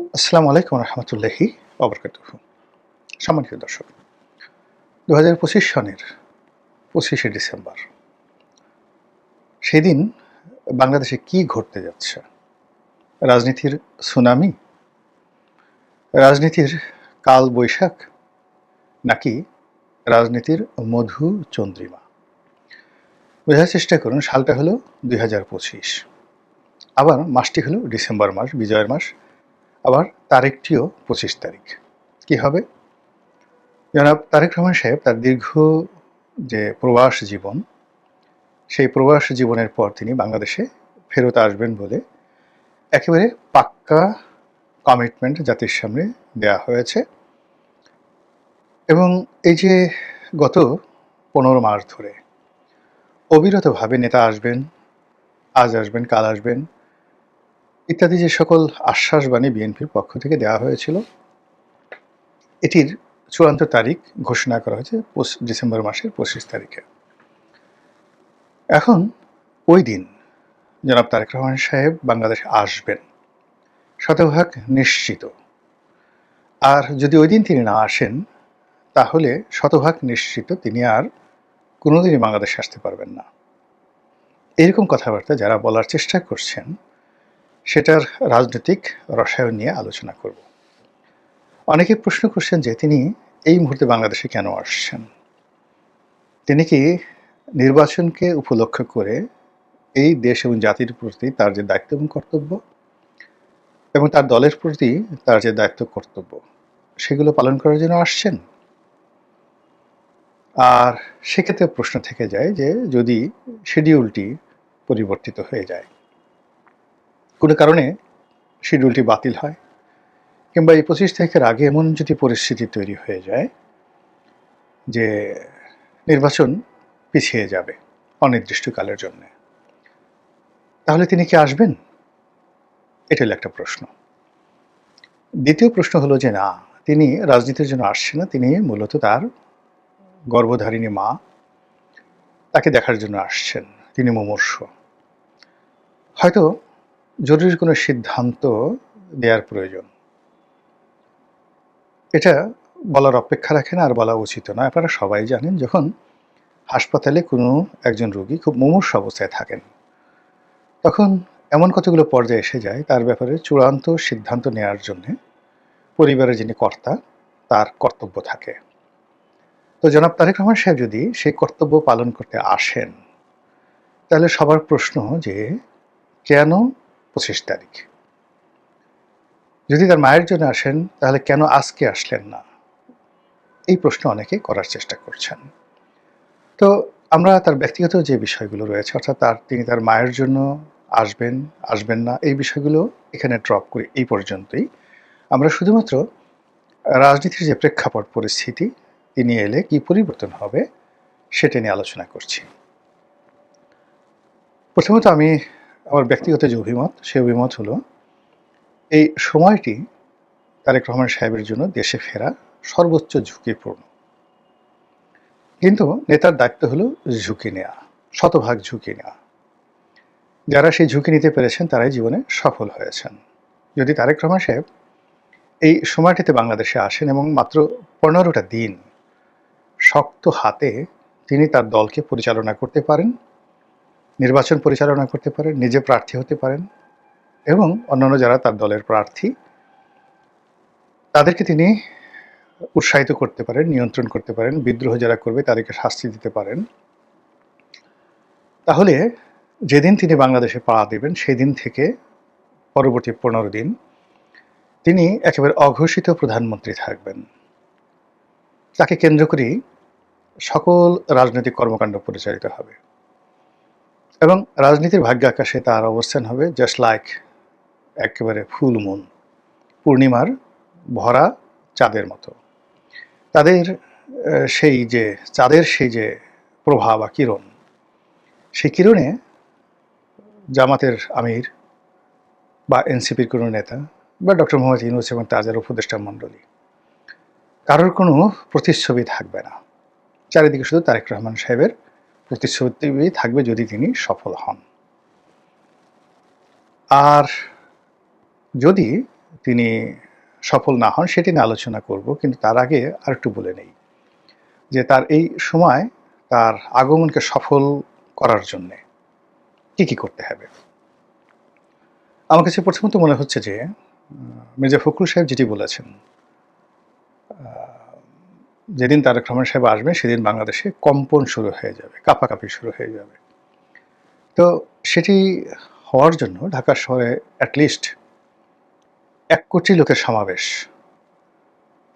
আসসালামু আলাইকুম রহমতুল্লাহি ওবরকাতুহু। সম্মানিত দর্শক, ২০২৫ সনের ২৫শে ডিসেম্বর, সেদিন বাংলাদেশে কি ঘটতে যাচ্ছে? রাজনীতির সুনামি, রাজনীতির কাল বৈশাখ, নাকি রাজনীতির মধু চন্দ্রিমা? বোঝার চেষ্টা করুন। সালটা হলো ২০২৫, আবার মাসটি হলো ডিসেম্বর মাস, বিজয়ের মাস, আবার তারিখটিও ২৫ তারিখ। কি হবে? জনাব তারেক রহমান সাহেব তার দীর্ঘ যে প্রবাস জীবন, সেই প্রবাস জীবনের পর তিনি বাংলাদেশে ফেরত আসবেন বলে একেবারে পাক্কা কমিটমেন্ট জাতির সামনে দেয়া হয়েছে। এবং এই যে গত ১৫ মাস ধরে অবিরতভাবে নেতা আসবেন, আজ আসবেন, কাল আসবেন ইত্যাদি যে সকল আশ্বাসবাণী বিএনপির পক্ষ থেকে দেওয়া হয়েছিল, এটির চূড়ান্ত তারিখ ঘোষণা করা হয়েছে ডিসেম্বর মাসের ২৫ তারিখে। এখন ওই দিন জনাব তারেক রহমান সাহেব বাংলাদেশে আসবেন শতভাগ নিশ্চিত। আর যদি ওই দিন তিনি না আসেন, তাহলে শতভাগ নিশ্চিত তিনি আর কোনোদিনই বাংলাদেশে আসতে পারবেন না। এরকম কথাবার্তা যারা বলার চেষ্টা করছেন, সেটার রাজনৈতিক রসায়ন নিয়ে আলোচনা করব। অনেকে প্রশ্ন করছেন যে তিনি এই মুহূর্তে বাংলাদেশে কেন আসছেন? তিনি কি নির্বাচনকে উপলক্ষ করে এই দেশ এবং জাতির প্রতি তার যে দায়িত্ব এবং কর্তব্য, এবং তার দলের প্রতি তার যে দায়িত্ব কর্তব্য, সেগুলো পালন করার জন্য আসছেন? আর সেক্ষেত্রে প্রশ্ন থেকে যায় যে যদি শিডিউলটি পরিবর্তিত হয়ে যায়, কোনো কারণে শিডিউলটি বাতিল হয়, কিংবা এই ২৫ তারিখের আগে এমন যদি পরিস্থিতি তৈরি হয়ে যায় যে নির্বাচন পিছিয়ে যাবে অনির্দিষ্টকালের জন্য, তাহলে তিনি কি আসবেন? এটা হলো একটা প্রশ্ন। দ্বিতীয় প্রশ্ন হলো যে না, তিনি রাজনীতির জন্য আসছেন না, তিনি মূলত তার গর্ভধারিণী মা, তাকে দেখার জন্য আসছেন। তিনি মুমূর্ষু, হয়তো জরুরি কোনো সিদ্ধান্ত দেওয়ার প্রয়োজন। এটা বলার অপেক্ষা রাখে না, আর বলা উচিত নয়। আপনারা সবাই জানেন, যখন হাসপাতালে কোনো একজন রোগী খুব মুমূর্ষু অবস্থায় থাকেন, তখন এমন কতগুলো পর্যায়ে এসে যায় তার ব্যাপারে চূড়ান্ত সিদ্ধান্ত নেওয়ার জন্য পরিবারের যিনি কর্তা, তার কর্তব্য থাকে। তো জনাব তারেক রহমান সাহেব যদি সেই কর্তব্য পালন করতে আসেন, তাহলে সবার প্রশ্ন যে কেন ২৫ তারিখ? যদি তার মায়ের জন্য আসেন, তাহলে কেন আজকে আসলেন না? এই প্রশ্ন অনেকে করার চেষ্টা করছেন। তো আমরা তার ব্যক্তিগত যে বিষয়গুলো রয়েছে, অর্থাৎ তিনি তার মায়ের জন্য আসবেন, আসবেন না, এই বিষয়গুলো এখানে ড্রপ করি এই পর্যন্তই। আমরা শুধুমাত্র রাজনীতির যে প্রেক্ষাপট পরিস্থিতি, তিনি এলে কি পরিবর্তন হবে সেটা নিয়ে আলোচনা করছি। প্রথমত আমি আমার ব্যক্তিগত যে অভিমত, সেই অভিমত হলো এই সময়টি তারেক রহমান সাহেবের জন্য দেশে ফেরা সর্বোচ্চ ঝুঁকিপূর্ণ। কিন্তু নেতার দায়িত্ব হলো ঝুঁকি নেওয়া, শতভাগ ঝুঁকি নেওয়া। যারা সেই ঝুঁকি নিতে পেরেছেন তারাই জীবনে সফল হয়েছেন। যদি তারেক রহমান সাহেব এই সময়টিতে বাংলাদেশে আসেন এবং মাত্র ১৫টা দিন শক্ত হাতে তিনি তার দলকে পরিচালনা করতে পারেন, নির্বাচন পরিচালনা করতে পারেন, নিজে প্রার্থী হতে পারেন, এবং অন্যান্য যারা তার দলের প্রার্থী তাদেরকে তিনি উৎসাহিত করতে পারেন, নিয়ন্ত্রণ করতে পারেন, বিদ্রোহ যারা করবে তাদেরকে শাস্তি দিতে পারেন, তাহলে যেদিন তিনি বাংলাদেশে পা দেবেন সেই দিন থেকে পরবর্তী ১৫ দিন তিনি একেবারে অঘোষিত প্রধানমন্ত্রী থাকবেন। তাকে কেন্দ্র করেই সকল রাজনৈতিক কর্মকাণ্ড পরিচালিত হবে, এবং রাজনীতির ভাগ্য আকাশে তার অবস্থান হবে জাস্ট লাইক একেবারে ফুল মুন, পূর্ণিমার ভরা চাঁদের মতো। তাদের সেই যে চাঁদের সেই যে প্রভা বা কিরণ, সেই কিরণে জামাতের আমির বা এনসিপির কোনো নেতা বা ডক্টর মোহাম্মদ ইউনূস এবং তাদের উপদেষ্টা মণ্ডলী, কারোর কোনো প্রতিচ্ছবি থাকবে না। চারিদিকে শুধু তারেক রহমান সাহেবের প্রতিশ্রুতি থাকবে যদি তিনি সফল হন। আর যদি তিনি সফল না হন সেটি নিয়ে আলোচনা করব, কিন্তু তার আগে আরেকটু বলে নেই যে তার এই সময় তার আগমনকে সফল করার জন্যে কি করতে হবে। আমার কাছে প্রথমত মনে হচ্ছে যে মির্জা ফখরুল সাহেব যেটি বলেছেন, যেদিন তারেক রহমান সাহেব আসবেন সেদিন বাংলাদেশে কম্পন শুরু হয়ে যাবে, কাঁপাকাঁপি শুরু হয়ে যাবে। তো সেটি হওয়ার জন্য ঢাকা শহরে অ্যাটলিস্ট ১ কোটি লোকের সমাবেশ,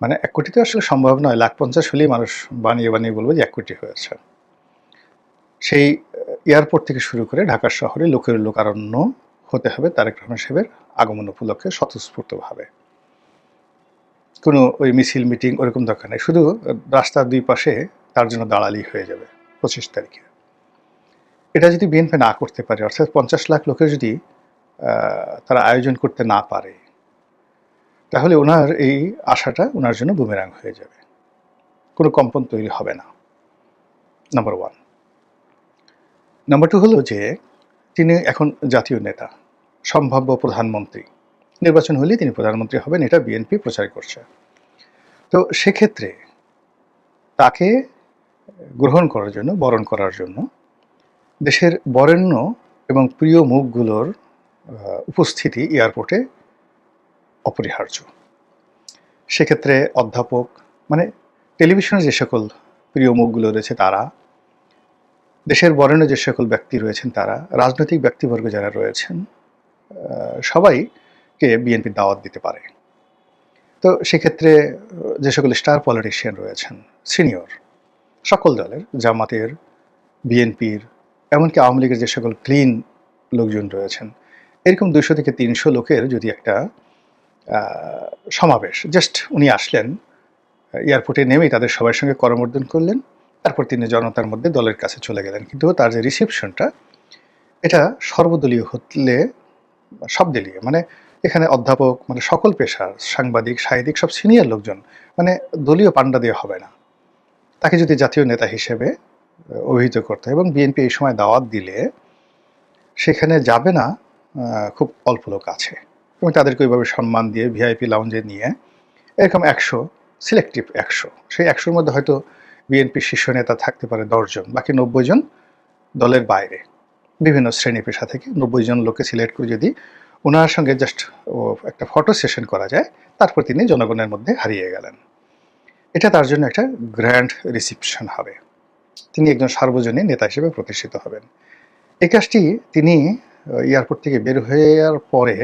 মানে ১ কোটি তো আসলে সম্ভব নয়, ১,৫০,০০০ হলেই মানুষ বানিয়ে বলবে যে ১ কোটি হয়েছে। সেই এয়ারপোর্ট থেকে শুরু করে ঢাকার শহরে লোকের লোকারণ্য হতে হবে তারেক রহমান সাহেবের আগমন উপলক্ষে স্বতঃস্ফূর্তভাবে। কোনো ওই মিছিল মিটিং ওরকম দরকার নেই, শুধু রাস্তার দুই পাশে তার জন্য দাঁড়ালেই হয়ে যাবে ২৫ তারিখে। এটা যদি বিএনপি না করতে পারে, অর্থাৎ ৫০ লাখ লোকের যদি তারা আয়োজন করতে না পারে, তাহলে ওনার এই আশাটা ওনার জন্য বুমেরাং হয়ে যাবে, কোনো কম্পন তৈরি হবে না, নাম্বার 1। নাম্বার 2 হলো যে তিনি এখন জাতীয় নেতা, সম্ভাব্য প্রধানমন্ত্রী, নির্বাচন হলেই তিনি প্রধানমন্ত্রী হবেন, এটা বিএনপি প্রচার করছে। তো সেক্ষেত্রে তাকে গ্রহণ করার জন্য, বরণ করার জন্য দেশের বরেণ্য এবং প্রিয় মুখগুলোর উপস্থিতি এয়ারপোর্টে অপরিহার্য। সেক্ষেত্রে অধ্যাপক, মানে টেলিভিশনে যে সকল প্রিয় মুখগুলো রয়েছে তারা, দেশের বরেণ্য যে সকল ব্যক্তি রয়েছেন তারা, রাজনৈতিক ব্যক্তিবর্গ যারা রয়েছেন, সবাইকে বিএনপি দাওয়াত দিতে পারে। তো সেক্ষেত্রে যে সকল স্টার পলিটিশিয়ান রয়েছেন, সিনিয়র সকল দলের, জামাতের, বিএনপির, এমনকি আওয়ামী লীগের যে সকল ক্লিন লোকজন রয়েছেন, এরকম ২০০ থেকে ৩০০ লোকের যদি একটা সমাবেশ, জাস্ট উনি আসলেন, এয়ারপোর্টে নেমেই তাদের সবার সঙ্গে করমর্দন করলেন, তারপর তিনি জনতার মধ্যে দলের কাছে চলে গেলেন, কিন্তু তার যে রিসেপশনটা এটা সর্বদলীয় হলে, সব দলীয়, মানে এখানে অধ্যাপক, মানে সকল পেশার, সাংবাদিক, সাহিত্যিক, সব সিনিয়র লোকজন, মানে দলীয় পাণ্ডা দিয়ে হবে না, তাকে যদি জাতীয় নেতা হিসেবে অভিহিত করতে হয়। এবং বিএনপি এই সময় দাওয়াত দিলে সেখানে যাবে না খুব অল্প লোক আছে, এবং তাদেরকে ওইভাবে সম্মান দিয়ে ভিআইপি লাউঞ্জে নিয়ে এরকম ১০০, সিলেক্টিভ ১০০, সেই ১০০-র মধ্যে হয়তো বিএনপির শীর্ষ নেতা থাকতে পারে ১০ জন, বাকি ৯০ জন দলের বাইরে, বিভিন্ন শ্রেণী পেশা থেকে ৯০ জন লোককে সিলেক্ট করে যদি ওনার সঙ্গে জাস্ট একটা ফটো সেশন করা যায়, তারপর তিনি জনগণের মধ্যে হারিয়ে গেলেন, এটা তার জন্য একটা গ্র্যান্ড রিসিপশন হবে, তিনি একজন সার্বজনীন নেতা হিসেবে প্রতিষ্ঠিত হবেন। এই কাজটি তিনি এয়ারপোর্ট থেকে বের হয়ে যাওয়ার পরে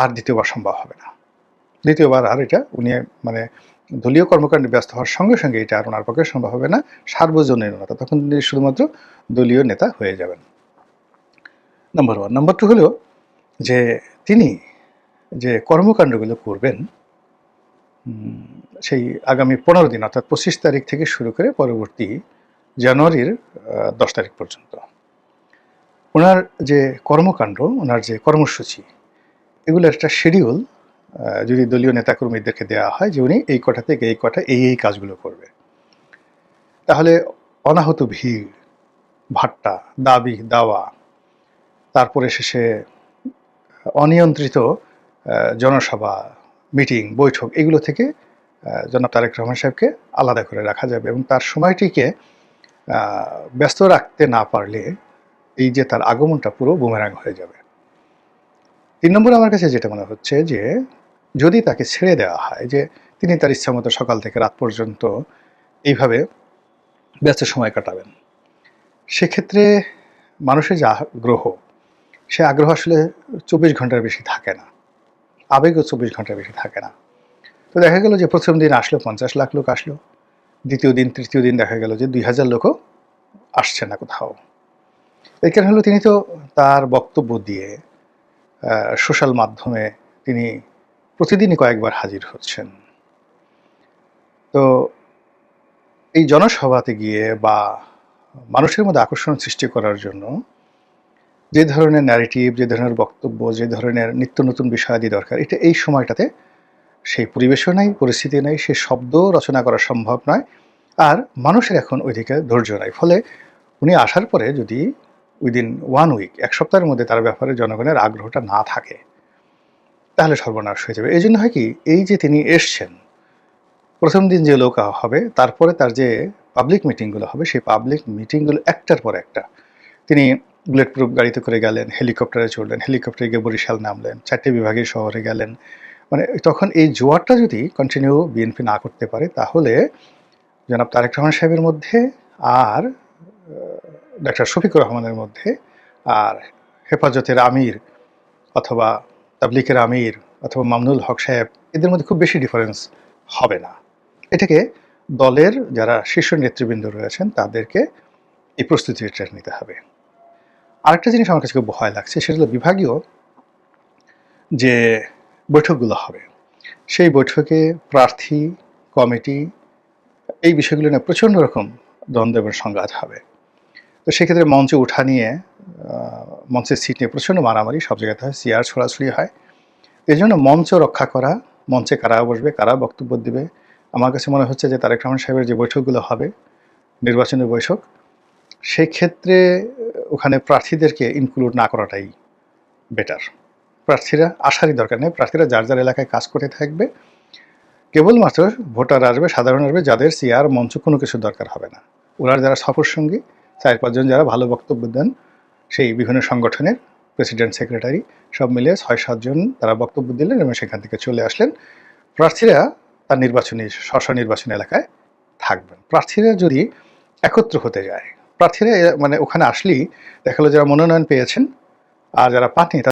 আর দ্বিতীয়বার সম্ভব হবে না। দ্বিতীয়বার আর এটা উনি, মানে দলীয় কর্মকাণ্ডে ব্যস্ত হওয়ার সঙ্গে সঙ্গে এটা আর ওনার পক্ষে সম্ভব হবে না, সার্বজনীন নেতা, তখন তিনি শুধুমাত্র দলীয় নেতা হয়ে যাবেন, নাম্বার 1। নাম্বার 2 হলো যে তিনি যে কর্মকাণ্ডগুলো করবেন সেই আগামী ১৫ দিন, অর্থাৎ ২৫ তারিখ থেকে শুরু করে পরবর্তী জানুয়ারির ১০ তারিখ পর্যন্ত ওনার যে কর্মকাণ্ড, ওনার যে কর্মসূচি, এগুলো একটা শিডিউল যদি দলীয় নেতাকর্মীদেরকে দেওয়া হয় যে উনি এই কটা থেকে এই কটা এই কাজগুলো করবে, তাহলে অনাহত ভিড়, ভাট্টা, দাবি দাওয়া, তারপরে শেষে অনিয়ন্ত্রিত জনসভা, মিটিং, বৈঠক, এগুলো থেকে জনাব তারেক রহমান সাহেবকে আলাদা করে রাখা যাবে, এবং তার সময়টিকে ব্যস্ত রাখতে না পারলে এই যে তার আগমনটা পুরো বুমেরাং হয়ে যাবে। ৩ নম্বর আমার কাছে যেটা মনে হচ্ছে যে যদি তাকে ছেড়ে দেওয়া হয় যে তিনি তার ইচ্ছা মতো সকাল থেকে রাত পর্যন্ত এইভাবে ব্যস্ত সময় কাটাবেন, সেক্ষেত্রে মানুষের যে আগ্রহ, সে আগ্রহ আসলে ২৪ ঘন্টার বেশি থাকে না, আবেগও ২৪ ঘন্টার বেশি থাকে না। তো দেখা গেল যে প্রথম দিন আসলো ৫০ লাখ লোক আসলো, দ্বিতীয় দিন, তৃতীয় দিন দেখা গেল যে ২,০০০ লোকও আসছে না কোথাও। এর কারণ হলো তিনি তো তার বক্তব্য দিয়ে সোশ্যাল মাধ্যমে তিনি প্রতিদিনই কয়েকবার হাজির হচ্ছেন। তো এই জনসভাতে গিয়ে বা মানুষের মধ্যে আকর্ষণ সৃষ্টি করার জন্য যে ধরনের ন্যারেটিভ, যে ধরনের বক্তব্য, যে ধরনের নিত্য নতুন বিষয়াদি দরকার, এটা এই সময়টাতে সেই পরিবেশও নাই, পরিস্থিতি নাই, সে শব্দ রচনা করা সম্ভব নয়, আর মানুষের এখন ওইদিকে ধৈর্য নাই। ফলে উনি আসার পরে যদি উইদিন 1 উইক, ১ সপ্তাহের মধ্যে তার ব্যাপারে জনগণের আগ্রহটা না থাকে, তাহলে সর্বনাশ হয়ে যাবে। এই জন্য হয় কি, এই যে তিনি এসছেন, প্রথম দিন যে লোক হবে, তারপরে তার যে পাবলিক মিটিংগুলো হবে, সেই পাবলিক মিটিংগুলো একটার পর একটা। তিনি বুলেট প্রুফ গাড়িতে করে গেলেন, হেলিকপ্টারে চড়লেন, হেলিকপ্টারে গিয়ে বরিশাল নামলেন, 4টে বিভাগীয় শহরে গেলেন। মানে তখন এই জোয়ারটা যদি কন্টিনিউ বিএনপি না করতে পারে, তাহলে জনাব তারেক রহমান সাহেবের মধ্যে আর ডক্টর শফিকুর রহমানের মধ্যে আর হেফাজতের আমির অথবা তাবলিকের আমির অথবা মামুনুল হক সাহেব, এদের মধ্যে খুব বেশি ডিফারেন্স হবে না। এটাকে দলের যারা শীর্ষ নেতৃবৃন্দ রয়েছেন তাদেরকে এই প্রস্তুতিটা নিতে হবে। আরেকটা জিনিস আমার কাছে খুব ভয় লাগছে, সেটা হলো বিভাগীয় যে বৈঠকগুলো হবে, সেই বৈঠকে প্রার্থী, কমিটি, এই বিষয়গুলো নিয়ে প্রচণ্ড রকম দ্বন্দ্ব এবং সংঘাত হবে। তো সেক্ষেত্রে মঞ্চে ওঠা নিয়ে, মঞ্চের সিট নিয়ে প্রচণ্ড মারামারি সব জায়গাতে হয়, চেয়ার ছোড়াছুড়ি হয়। এই জন্য মঞ্চ রক্ষা করা, মঞ্চে কারা বসবে, কারা বক্তব্য দিবে, আমার কাছে মনে হচ্ছে যে তারেক রহমান সাহেবের যে বৈঠকগুলো হবে, নির্বাচনী বৈঠক, সেই ক্ষেত্রে ওখানে প্রার্থীদেরকে ইনক্লুড না করাটাই বেটার। প্রার্থীরা আসারই দরকার নেই, প্রার্থীরা যার যার এলাকায় কাজ করতে থাকবে, কেবলমাত্র ভোটার আসবে, সাধারণ আসবে, যাদের চেয়ার মঞ্চ কোনো কিছু দরকার হবে না। ওনার যারা সফর সঙ্গী 4-5 জন যারা ভালো বক্তব্য দেন, সেই বিভিন্ন সংগঠনের প্রেসিডেন্ট, সেক্রেটারি সব মিলে 6-7 জন তারা বক্তব্য দিলেন এবং সেখান থেকে চলে আসলেন। প্রার্থীরা তার নির্বাচনী এলাকায় থাকবেন। প্রার্থীরা যদি একত্র হতে যায়, প্রার্থীরা মানে ওখানে আসলেই দেখা গেলো যারা মনোনয়ন পেয়েছেন আর যারা পাননি